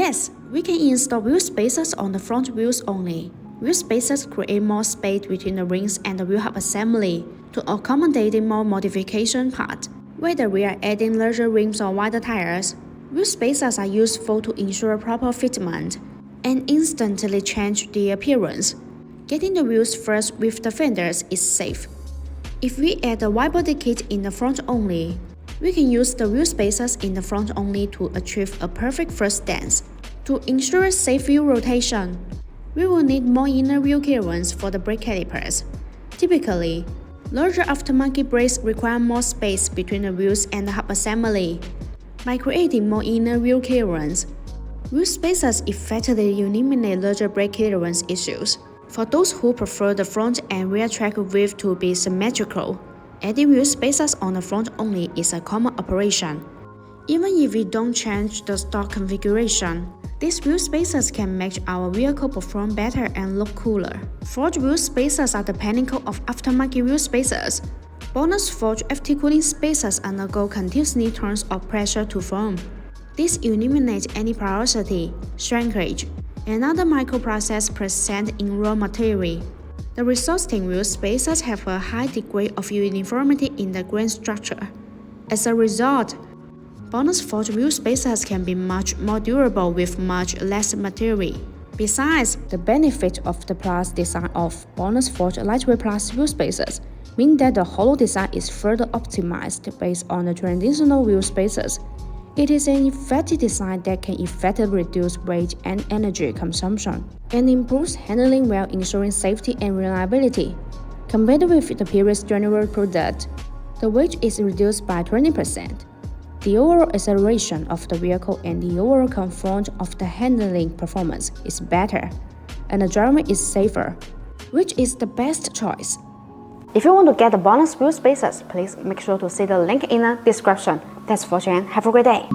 Yes, we can install wheel spacers on the front wheels only. Wheel spacers create more space between the rings and the wheel hub assembly to accommodate more modification parts. Whether we are adding larger rims or wider tires, wheel spacers are useful to ensure proper fitment and instantly change the appearance. Getting the wheels first with the fenders is safe. If we add a wide body kit in the front only, we can use the wheel spacers in the front only to achieve a perfect first stance. To ensure safe wheel rotation, we will need more inner wheel clearance for the brake calipers. Typically, larger aftermarket brakes require more space between the wheels and the hub assembly. By creating more inner wheel clearance, wheel spacers effectively eliminate larger brake clearance issues. For those who prefer the front and rear track width to be symmetrical, adding wheel spacers on the front only is a common operation. Even if we don't change the stock configuration, these wheel spacers can make our vehicle perform better and look cooler. Forged wheel spacers are the pinnacle of aftermarket wheel spacers. BONOSS forged FT cooling spacers undergo continuous turns of pressure to form. This eliminates any porosity, shrinkage, and other microprocess present in raw material. The resulting wheel spacers have a high degree of uniformity in the grain structure. As a result, BONOSS forged wheel spacers can be much more durable with much less material. Besides, the benefit of the plus design of BONOSS forged lightweight plus wheel spacers mean that the hollow design is further optimized based on the traditional wheel spacers. It is an effective design that can effectively reduce weight and energy consumption, and improves handling while ensuring safety and reliability. Compared with the previous general product, the weight is reduced by 20%. The overall acceleration of the vehicle and the overall comfort of the handling performance is better, and the driving is safer, which is the best choice. If you want to get the BONOSS wheel spacers, please make sure to see the link in the description. Thanks for watching and have a great day.